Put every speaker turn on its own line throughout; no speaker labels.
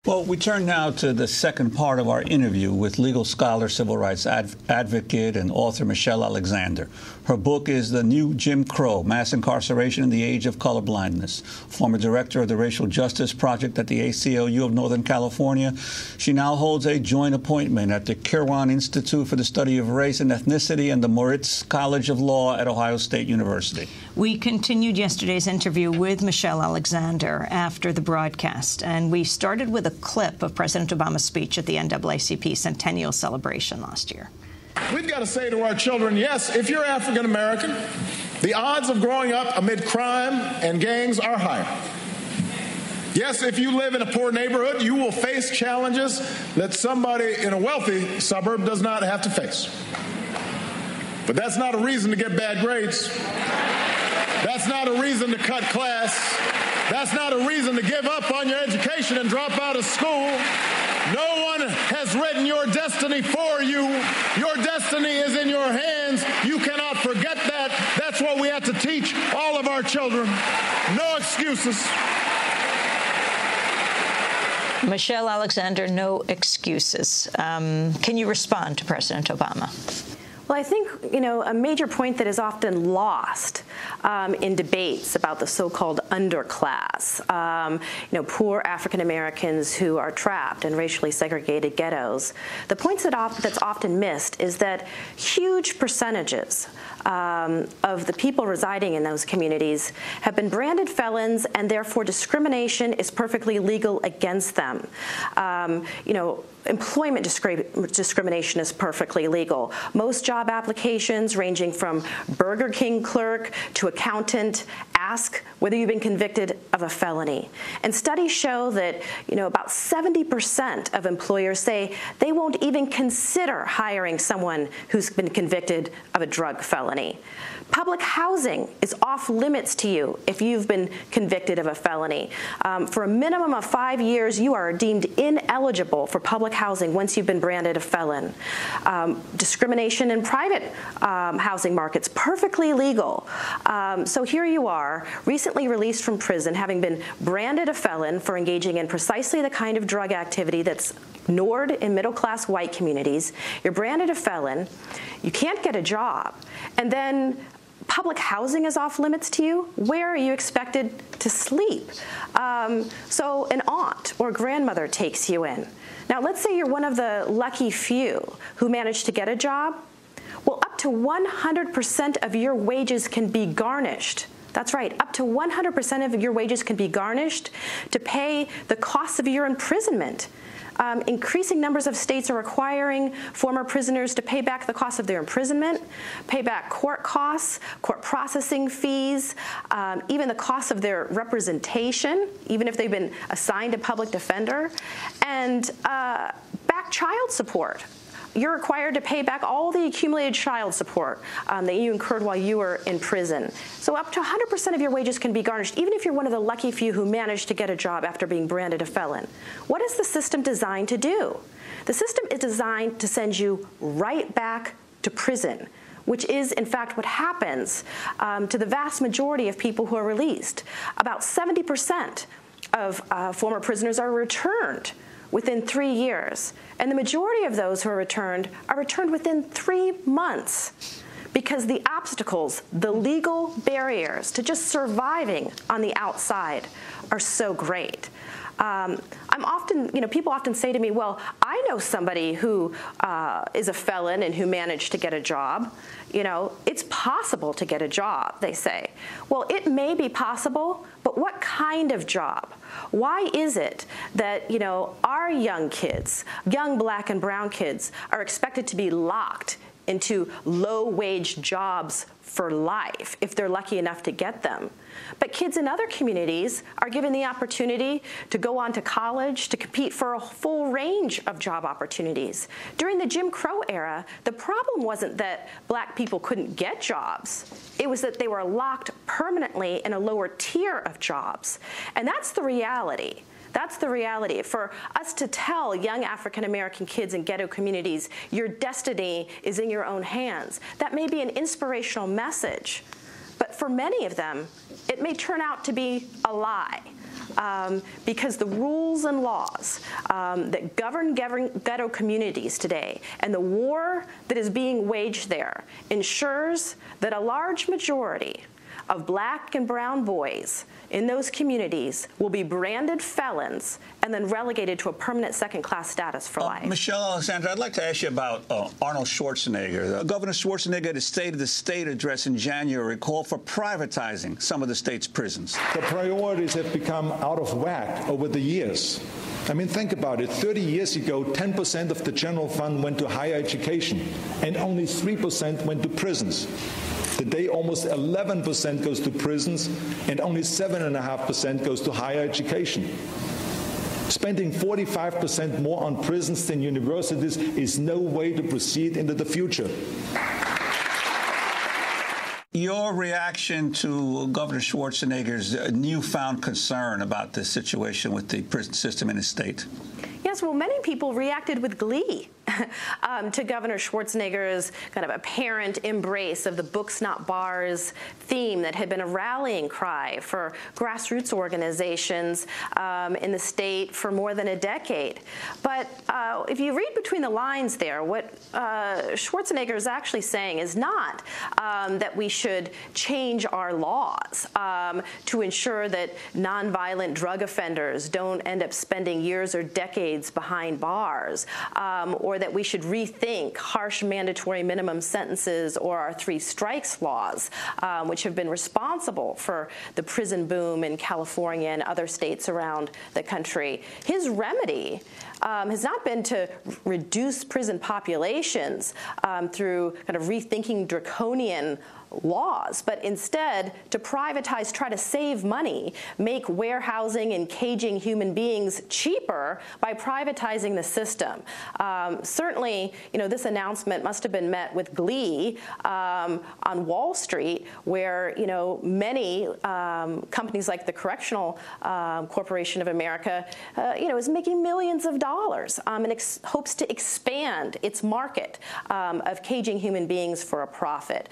Well, we turn now to the second part of our interview with legal scholar, civil rights advocate, and author Michelle Alexander. Her book is The New Jim Crow, Mass Incarceration in the Age of Colorblindness. Former director of the Racial Justice Project at the ACLU of Northern California, she now holds a joint appointment at the Kirwan Institute for the Study of Race and Ethnicity and the Moritz College of Law at Ohio State University.
We continued yesterday's interview with Michelle Alexander after the broadcast, and we started with a clip of President Obama's speech at the NAACP Centennial Celebration last year.
We've got to say to our children, yes, if you're African American, the odds of growing up amid crime and gangs are higher. Yes, if you live in a poor neighborhood, you will face challenges that somebody in a wealthy suburb does not have to face. But that's not a reason to get bad grades. That's not a reason to cut class. That's not a reason to give up on your education and drop out of school. No one has written your destiny for you. Your destiny is in your hands. You cannot forget that. That's what we have to teach all of our children. No excuses.
Michelle Alexander, no excuses. Can you respond to President Obama?
Well, I think, a major point that is often lost in debates about the so-called underclass, poor African Americans who are trapped in racially segregated ghettos. The points that's often missed is that huge percentages of the people residing in those communities have been branded felons, and therefore discrimination is perfectly legal against them. Employment discrimination is perfectly legal. Most job applications, ranging from Burger King clerk to accountant, ask whether you've been convicted of a felony. And studies show that, about 70% of employers say they won't even consider hiring someone who's been convicted of a drug felony. Public housing is off limits to you if you've been convicted of a felony. For a minimum of 5 years, you are deemed ineligible for public housing once you've been branded a felon. Discrimination in private housing markets, perfectly legal. So here you are, recently released from prison, having been branded a felon for engaging in precisely the kind of drug activity that's ignored in middle-class white communities. You're branded a felon, you can't get a job, and then public housing is off limits to you. Where are you expected to sleep? So an aunt or grandmother takes you in. Now, let's say you're one of the lucky few who managed to get a job. Well, up to 100% of your wages can be garnished. That's right, up to 100% of your wages can be garnished to pay the costs of your imprisonment. Increasing numbers of states are requiring former prisoners to pay back the cost of their imprisonment, pay back court costs, court processing fees, even the cost of their representation, even if they've been assigned a public defender, and back child support. You're required to pay back all the accumulated child support that you incurred while you were in prison. So up to 100% of your wages can be garnished, even if you're one of the lucky few who managed to get a job after being branded a felon. What is the system designed to do? The system is designed to send you right back to prison, which is, in fact, what happens to the vast majority of people who are released. About 70% of former prisoners are returned within 3 years. And the majority of those who are returned within 3 months, because the obstacles, the legal barriers to just surviving on the outside are so great. People often say to me, well, I know somebody who is a felon and who managed to get a job. It's possible to get a job, they say. Well, it may be possible, but what kind of job? Why is it that, our young kids, young black and brown kids, are expected to be locked into low-wage jobs for life if they're lucky enough to get them? But kids in other communities are given the opportunity to go on to college, to compete for a full range of job opportunities. During the Jim Crow era, the problem wasn't that black people couldn't get jobs. It was that they were locked permanently in a lower tier of jobs. And that's the reality. That's the reality. For us to tell young African-American kids in ghetto communities, your destiny is in your own hands, that may be an inspirational message. But for many of them, it may turn out to be a lie. because the rules and laws that govern ghetto communities today and the war that is being waged there ensures that a large majority of black and brown boys in those communities will be branded felons and then relegated to a permanent second-class status for life.
Michelle Alexander, I'd like to ask you about Arnold Schwarzenegger. Governor Schwarzenegger at his State of the State address in January called for privatizing some of the state's prisons.
The priorities have become out of whack over the years. I mean, think about it. 30 years ago, 10% of the general fund went to higher education, and only 3% went to prisons. Today, almost 11% goes to prisons, and only 7.5% goes to higher education. Spending 45% more on prisons than universities is no way to proceed into the future.
Your reaction to Governor Schwarzenegger's newfound concern about the situation with the prison system in his state?
Yes, well, many people reacted with glee to Governor Schwarzenegger's kind of apparent embrace of the books not bars theme that had been a rallying cry for grassroots organizations in the state for more than a decade. But if you read between the lines there, what Schwarzenegger is actually saying is not that we should change our laws to ensure that nonviolent drug offenders don't end up spending years or decades behind bars, or that we should rethink harsh mandatory minimum sentences or our 3 strikes laws, which have been responsible for the prison boom in California and other states around the country. His remedy has not been to reduce prison populations through kind of rethinking draconian laws, but instead to privatize, try to save money, make warehousing and caging human beings cheaper by privatizing the system. Certainly, this announcement must have been met with glee on Wall Street, where, many companies like the Correctional Corporation of America, is making millions of dollars and hopes to expand its market of caging human beings for a profit.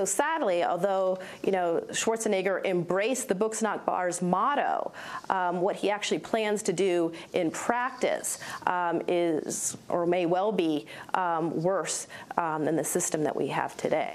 So sadly, although Schwarzenegger embraced the books not bars motto, what he actually plans to do in practice is, or may well be, worse than the system that we have today.